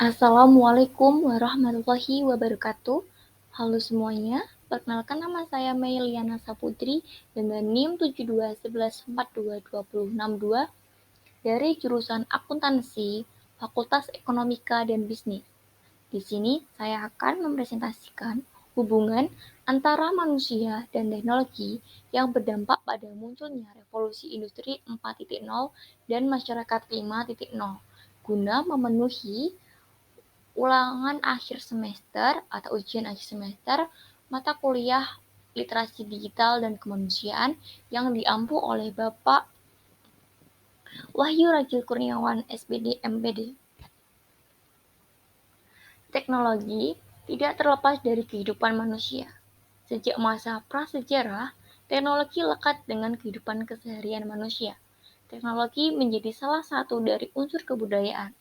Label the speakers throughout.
Speaker 1: Assalamualaikum warahmatullahi wabarakatuh. Halo semuanya, perkenalkan nama saya Meiliana Saputri dengan NIM 7211422062 dari jurusan Akuntansi, Fakultas Ekonomika dan Bisnis. Di sini saya akan mempresentasikan hubungan antara manusia dan teknologi yang berdampak pada munculnya revolusi industri 4.0 dan masyarakat 5.0 guna memenuhi ulangan akhir semester atau ujian akhir semester mata kuliah literasi digital dan kemanusiaan yang diampu oleh Bapak Wahyu Rajil Kurniawan SPD MPD. Teknologi tidak terlepas dari kehidupan manusia. Sejak masa prasejarah, teknologi lekat dengan kehidupan keseharian manusia. Teknologi menjadi salah satu dari unsur kebudayaan.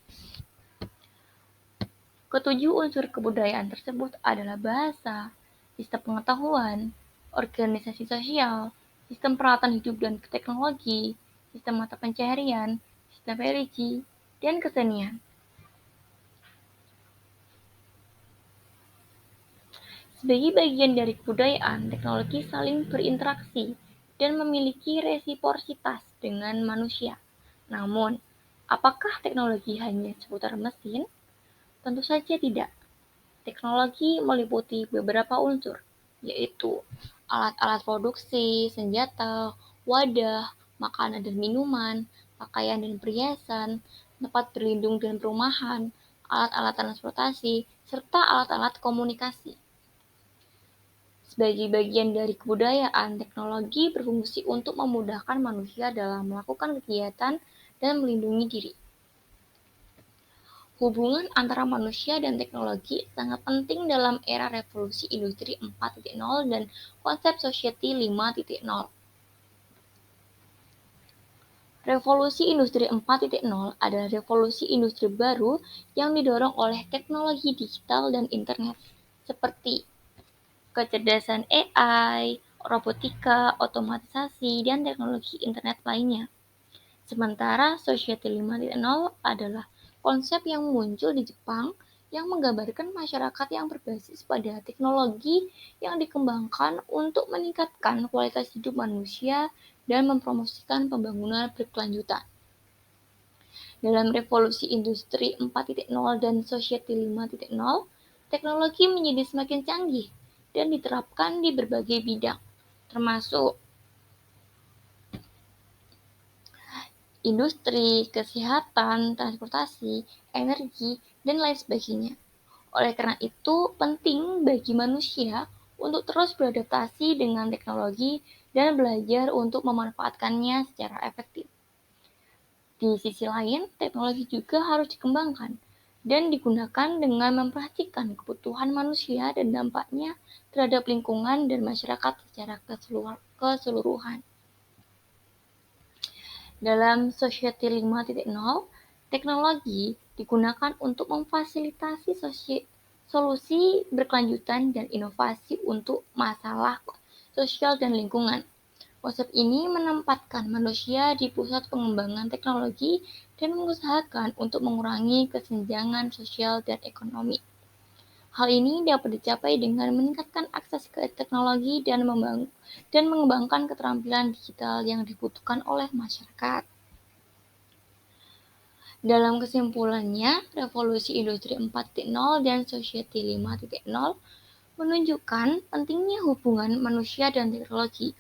Speaker 1: Ketujuh unsur kebudayaan tersebut adalah bahasa, sistem pengetahuan, organisasi sosial, sistem peralatan hidup dan teknologi, sistem mata pencaharian, sistem religi, dan kesenian. Sebagai bagian dari kebudayaan, teknologi saling berinteraksi dan memiliki resiprositas dengan manusia. Namun, apakah teknologi hanya seputar mesin? Tentu saja tidak. Teknologi meliputi beberapa unsur, yaitu alat-alat produksi, senjata, wadah, makanan dan minuman, pakaian dan perhiasan, tempat berlindung dan perumahan, alat-alat transportasi, serta alat-alat komunikasi. Sebagai bagian dari kebudayaan, teknologi berfungsi untuk memudahkan manusia dalam melakukan kegiatan dan melindungi diri. Hubungan antara manusia dan teknologi sangat penting dalam era revolusi industri 4.0 dan konsep society 5.0. Revolusi industri 4.0 adalah revolusi industri baru yang didorong oleh teknologi digital dan internet, seperti kecerdasan AI, robotika, otomatisasi, dan teknologi internet lainnya. Sementara Society 5.0 adalah konsep yang muncul di Jepang yang menggambarkan masyarakat yang berbasis pada teknologi yang dikembangkan untuk meningkatkan kualitas hidup manusia dan mempromosikan pembangunan berkelanjutan. Dalam revolusi industri 4.0 dan Society 5.0, teknologi menjadi semakin canggih dan diterapkan di berbagai bidang, termasuk industri, kesehatan, transportasi, energi, dan lain sebagainya. Oleh karena itu, penting bagi manusia untuk terus beradaptasi dengan teknologi dan belajar untuk memanfaatkannya secara efektif. Di sisi lain, teknologi juga harus dikembangkan dan digunakan dengan memperhatikan kebutuhan manusia dan dampaknya terhadap lingkungan dan masyarakat secara keseluruhan. Dalam Society 5.0, teknologi digunakan untuk memfasilitasi solusi berkelanjutan dan inovasi untuk masalah sosial dan lingkungan. Konsep ini menempatkan manusia di pusat pengembangan teknologi dan mengusahakan untuk mengurangi kesenjangan sosial dan ekonomi. Hal ini dapat dicapai dengan meningkatkan akses ke teknologi dan mengembangkan keterampilan digital yang dibutuhkan oleh masyarakat. Dalam kesimpulannya, revolusi industri 4.0 dan society 5.0 menunjukkan pentingnya hubungan manusia dan teknologi.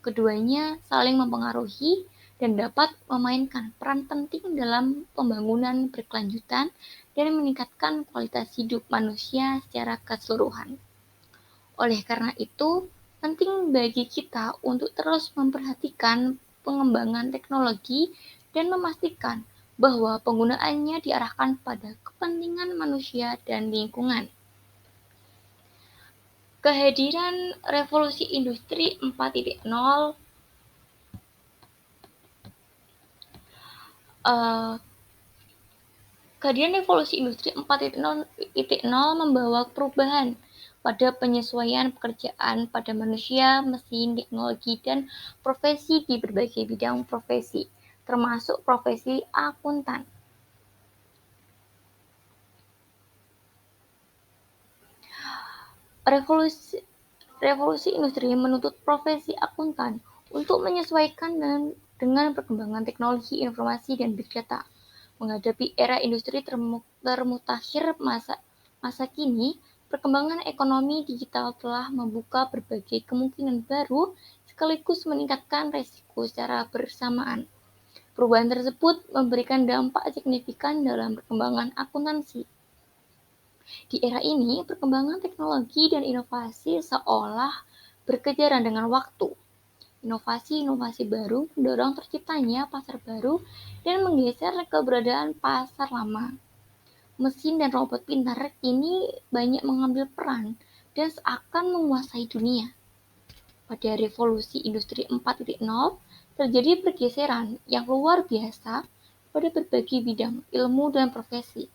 Speaker 1: Keduanya saling mempengaruhi dan dapat memainkan peran penting dalam pembangunan berkelanjutan dan meningkatkan kualitas hidup manusia secara keseluruhan. Oleh karena itu, penting bagi kita untuk terus memperhatikan pengembangan teknologi dan memastikan bahwa penggunaannya diarahkan pada kepentingan manusia dan lingkungan. Kehadiran revolusi industri 4.0 Kehadiran revolusi industri 4.0 membawa perubahan pada penyesuaian pekerjaan pada manusia, mesin, teknologi, dan profesi di berbagai bidang profesi, termasuk profesi akuntan. Revolusi industri menuntut profesi akuntan untuk menyesuaikan dengan perkembangan teknologi informasi dan big data. Menghadapi era industri termutakhir masa kini, perkembangan ekonomi digital telah membuka berbagai kemungkinan baru sekaligus meningkatkan resiko secara bersamaan. Perubahan tersebut memberikan dampak signifikan dalam perkembangan akuntansi. Di era ini, perkembangan teknologi dan inovasi seolah berkejaran dengan waktu. Inovasi-inovasi baru mendorong terciptanya pasar baru dan menggeser keberadaan pasar lama. Mesin dan robot pintar kini banyak mengambil peran dan seakan menguasai dunia. Pada revolusi industri 4.0, terjadi pergeseran yang luar biasa pada berbagai bidang ilmu dan profesi.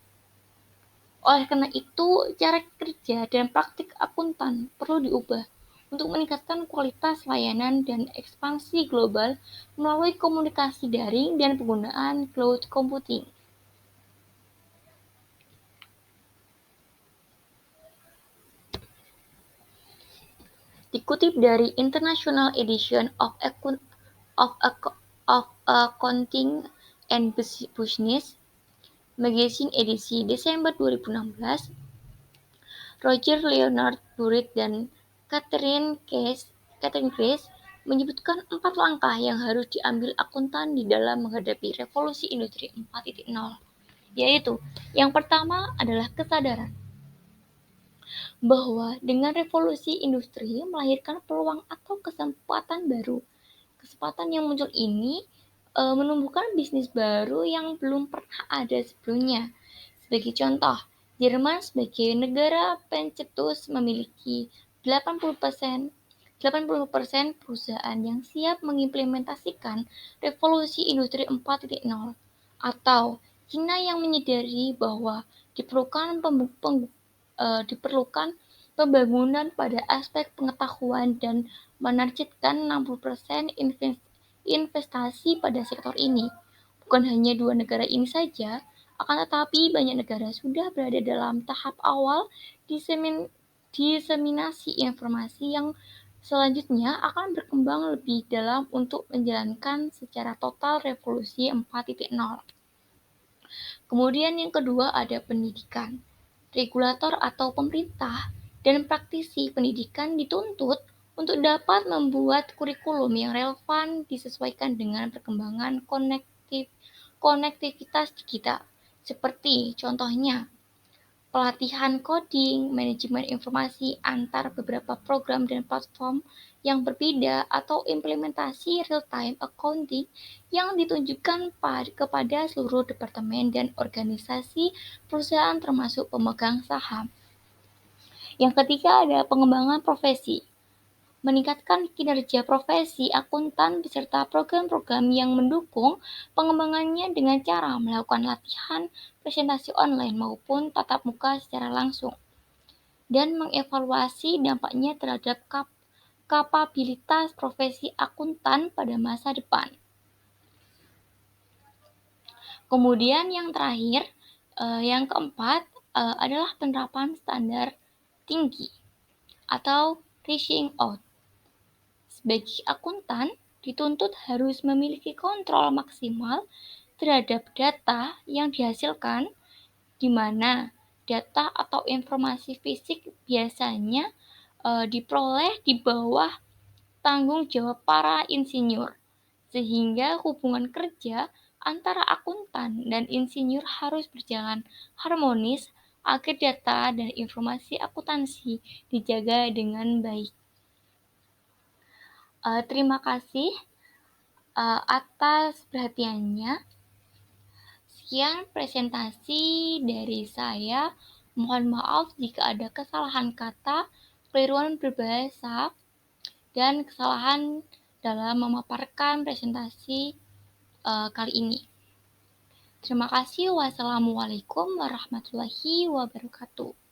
Speaker 1: Oleh karena itu, cara kerja dan praktik akuntan perlu diubah untuk meningkatkan kualitas layanan dan ekspansi global melalui komunikasi daring dan penggunaan cloud computing. Dikutip dari International Edition of Accounting and Business Magazine edisi Desember 2016, Roger Leonard Burritt dan Catherine Grace menyebutkan 4 langkah yang harus diambil akuntan di dalam menghadapi revolusi industri 4.0, yaitu yang pertama adalah kesadaran bahwa dengan revolusi industri melahirkan peluang atau kesempatan baru. Kesempatan yang muncul ini menumbuhkan bisnis baru yang belum pernah ada sebelumnya. Sebagai contoh, Jerman sebagai negara pencetus memiliki 80% perusahaan yang siap mengimplementasikan revolusi industri 4.0, atau China yang menyadari bahwa diperlukan pembangunan pada aspek pengetahuan dan menargetkan 60% investasi pada sektor ini. Bukan hanya 2 negara ini saja, akan tetapi banyak negara sudah berada dalam tahap awal diseminasi informasi yang selanjutnya akan berkembang lebih dalam untuk menjalankan secara total revolusi 4.0. Kemudian yang kedua ada pendidikan. Regulator atau pemerintah dan praktisi pendidikan dituntut untuk dapat membuat kurikulum yang relevan disesuaikan dengan perkembangan konektivitas digital. Seperti contohnya pelatihan coding, manajemen informasi antar beberapa program dan platform yang berbeda, atau implementasi real-time accounting yang ditunjukkan kepada seluruh departemen dan organisasi perusahaan termasuk pemegang saham. Yang ketiga ada pengembangan profesi. Meningkatkan kinerja profesi akuntan beserta program-program yang mendukung pengembangannya dengan cara melakukan latihan, presentasi online maupun tatap muka secara langsung, dan mengevaluasi dampaknya terhadap kapabilitas profesi akuntan pada masa depan. Kemudian yang terakhir, yang keempat adalah penerapan standar tinggi atau reaching out. Sebagai akuntan, dituntut harus memiliki kontrol maksimal terhadap data yang dihasilkan, di mana data atau informasi fisik biasanya diperoleh di bawah tanggung jawab para insinyur, sehingga hubungan kerja antara akuntan dan insinyur harus berjalan harmonis agar data dan informasi akuntansi dijaga dengan baik. Terima kasih atas perhatiannya. Sekian presentasi dari saya. Mohon maaf jika ada kesalahan kata, keliruan berbahasa, dan kesalahan dalam memaparkan presentasi kali ini. Terima kasih. Wassalamualaikum warahmatullahi wabarakatuh.